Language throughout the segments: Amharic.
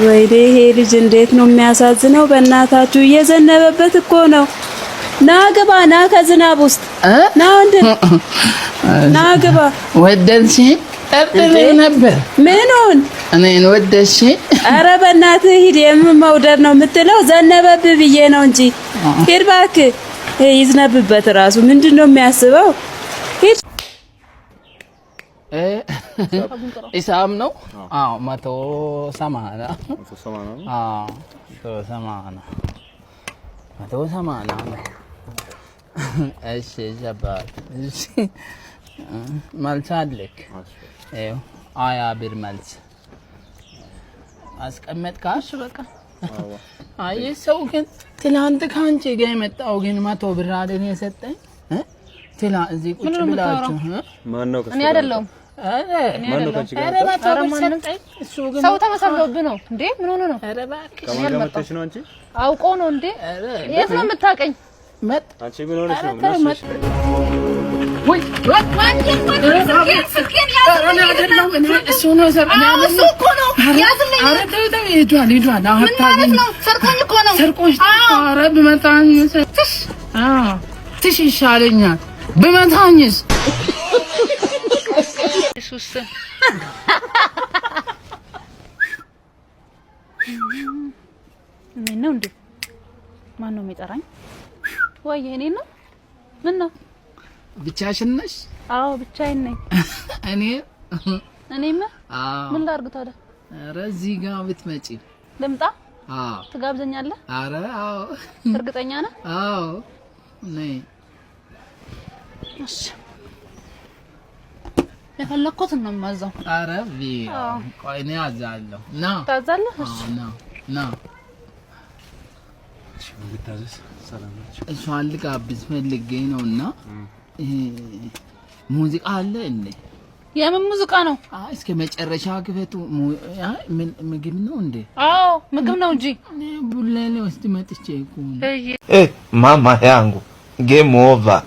ወይኔ ይሄ ልጅ እንዴት ነው የሚያሳዝነው በእናታችሁ እየዘነበበት እኮ ነው ና ግባ ና ከዝናብ ውስጥ ና ወንድ ና ግባ ወደንሽ ጠብለኝ ነበር ምኑን እኔን ወደሽ ኧረ በእናትህ ሂድ የምመውደድ ነው የምትለው ዘነበብ ብዬ ነው እንጂ ሂድ እባክህ ይዝነብበት ራሱ ምንድነው የሚያስበው ሂድ ኢሳም ነው አዎ 180 አዎ 180 እሺ ጀባት እሺ ማልቻለክ አይው አያ ብር መልስ አስቀመጥካሽ በቃ አይ ሰው ግን ትላንት ካንቺ ጋር የመጣው ግን 100 ብር አይደል የሰጠኝ ትላ እዚህ ቁጭ ብላችሁ ማን ነው እኔ አይደለም ማን ነው ካንቺ ጋር ሰው ተመሳሳለብህ ነው እንዴ ምን ሆነ ነው ኧረ እባክሽ ከማጋመተሽ ነው አንቺ አውቆ ነው እንዴ የት ነው የምታቀኝ መጥ አንቺ ምን ሆነሽ ነው ወይ ስልኬን ያዝልኝ አይደለም እሱ ነው ሰርቀኝ እሱ እኮ ነው ያዝልኝ ኧረ ተው ሄዷል ምን ነው ሰርቆኝ እኮ ነው ሰርቆሽ ኧረ በመታኝ ትሽ ይሻለኛል በመታኝስ ኢየሱስ ምን ነው እንዴ ማን ነው የሚጠራኝ ወይ እኔ ነው ምን ነው ብቻሽን ነሽ አዎ ብቻዬን ነኝ እኔማ ምን ላድርግ ታዲያ ኧረ እዚህ ጋር ብትመጪ ልምጣ አዎ ትጋብዘኛለህ ኧረ አዎ እርግጠኛ ነህ አዎ ነይ እሺ የፈለኩት ነው የማዛው ኧረ ቆይ እኔ አዛለሁ ና ታዛለህ እሺ ና ብታዘዝ ሰላም ናችሁ እሷን ልጋብዝ ፈልጌ ነውና ሙዚቃ አለ እንዴ የምን ሙዚቃ ነው እስከ መጨረሻ ክፈቱ ምን ምግብ ነው እንዴ አዎ ምግብ ነው እንጂ ቡላሌ ወስድ መጥቼ እኮ ማማ yangu game over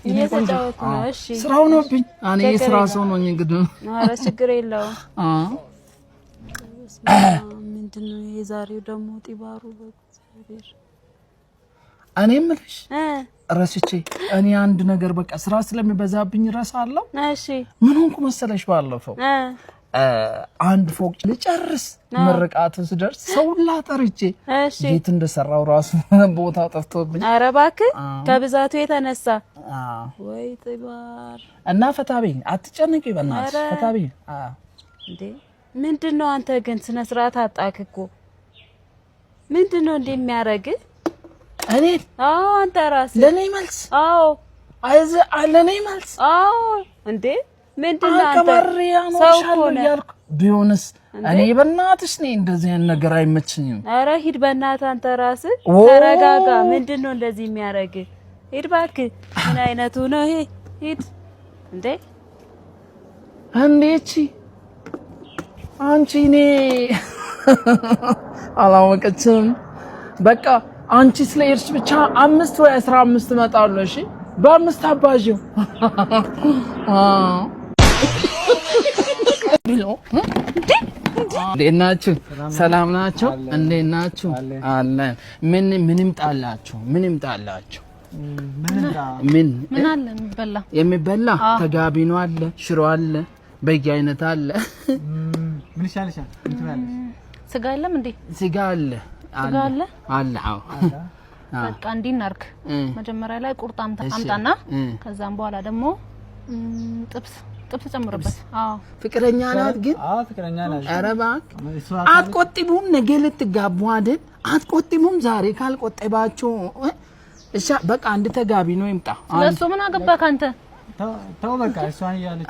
እየተጫወቱ ነው እሺ ስራው ነው ብኝ እኔ ስራ ሰው ነው እንግዲህ ኧረ ችግር የለውም ምንድነው የዛሬው ደግሞ ጢባሩ በእግዚአብሔር እኔ ምልሽ ረስቼ እኔ አንድ ነገር በቃ ስራ ስለሚበዛብኝ ረሳለሁ እሺ ምን ሆንኩ መሰለሽ ባለፈው አንድ ፎቅ ልጨርስ ምርቃቱ ስደርስ ሰው ላጠርቼ ቤት እንደሰራው ራሱ ቦታ ጠፍቶብኝ ኧረ እባክህ ከብዛቱ የተነሳ ወይ ጢባር እና ፈታቤ አትጨነቂ በእናትሽ ፈታቤ እንዴ ምንድነው አንተ ግን ስነ ስርዓት አጣክ እኮ ምንድነው እንደሚያረግ እኔ አንተ ራስህ ለኔ መልስ አይዘ ለኔ መልስ እንዴ ምንድነው አንተ ከማሪያም ሻለው ያልኩ ቢሆንስ እኔ በእናትሽ ነኝ እንደዚህ ነገር አይመችኝም ኧረ ሂድ በእናትህ አንተ ራስህ ተረጋጋ ምንድነው እንደዚህ የሚያረግ ሂድ እባክህ ምን አይነቱ ነው ይሄ ሂድ እንዴ አንዴቺ አንቺ ኔ አላወቀችም በቃ አንቺ ስለሄድሽ ብቻ 5 ወይ 15 መጣለሁ እሺ በ5 አባጂው እንዴናችሁ ሰላም ናችሁ እንዴናችሁ አለን ምንም ጣላችሁ ምን አለ የሚበላ ተጋቢኖ አለ ሽሮ አለ በየአይነት አለ ምን ይሻልሻል እንትላለሽ ስጋ የለም እንዴ ስጋ አለ አለ አዎ በቃ እንዲናርክ መጀመሪያ ላይ ቁርጥ አምጣና ከዛም በኋላ ደግሞ ጥብስ ጨምርበት ፍቅረኛ ናት ግን ፍቅረኛ ናት ኧረ እባክህ አትቆጥቡም ነገ ልትጋቡ አይደል አትቆጥቡም ዛሬ ካልቆጠባችሁ እሺ በቃ አንድ ተጋቢ ነው ይምጣ ለሱ ምን አገባህ አንተ ተው በቃ እሷን ያለች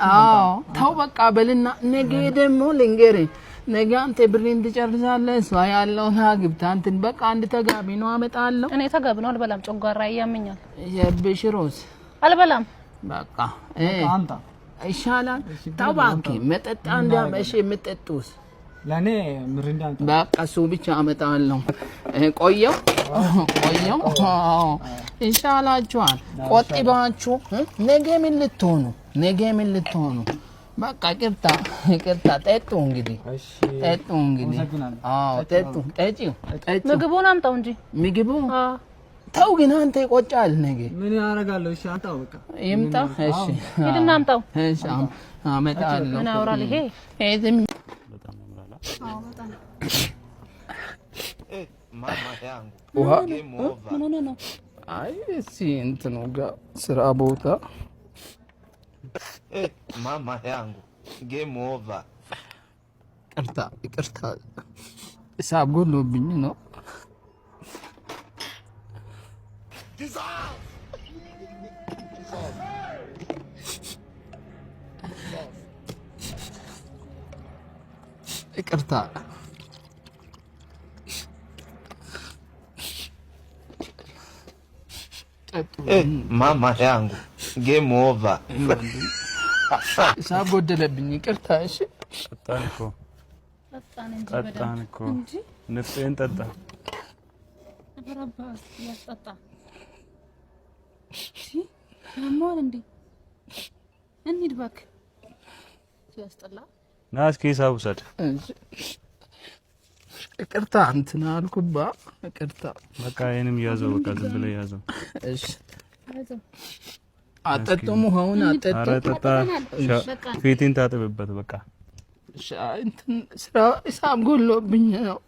ተው በቃ በልና ነገ ደግሞ ልንገርህ ነገ አንተ ብሬን ትጨርሳለህ እሷ ያለው ታግብታ እንትን በቃ አንድ ተጋቢ ነው አመጣለሁ እኔ ተጋቢ ነው አልበላም ጮጋራ ያመኛል የብሽሮስ አልበላም በቃ አንተ ይሻላል ታባኪ መጠጣ እንዳመሽ የምትጠጡስ ለኔ ምሪንዳ በቃ እሱ ብቻ አመጣለሁ ቆየው ኢንሻአላህ ቆጥባችሁ ነገ ምን ልትሆኑ በቃ ይቅርታ ጠጡ እንግዲህ አዎ ጠጡ ምግቡን አምጣው እንጂ ምግቡ ተው ግን አንተ ይቆጫል ነገ ምን ያደርጋለሁ እሺ አንተ በቃ ይምጣ እሺ ሂድና አምጣው እሺ አመጣለሁ ምን አውራል ይሄ በጣም ያምራል በጣም Mama yangu. Game over. ነው አይ እሺ እንትኑ ጋር ስራ ቦታ Mama yangu. Game over. ይቅርታ ሂሳብ ጎሎብኝ ነው ይቅርታ Mama yangu. Game over. ሂሳብ ጎደለብኝ ይቅርታ እሺ ጠጣን እኮ ንፍጤን ጠጣ አበራባስ ያስጠጣ ማማን እንዴ እንሂድ እባክህ ሲያስጠላ ና እስኪ ሂሳብ ውሰድ ይቅርታ እንትን አልኩባ ይቅርታ በቃ ይሄንም ያዘው በቃ ዝም ብለህ ያዘው እሺ አጠጡም ሆነ አጠጡ ኧረ ጠጣ ፊትን ታጥብበት በቃ እንትን ስራ ሂሳብ ጎሎብኝ ነው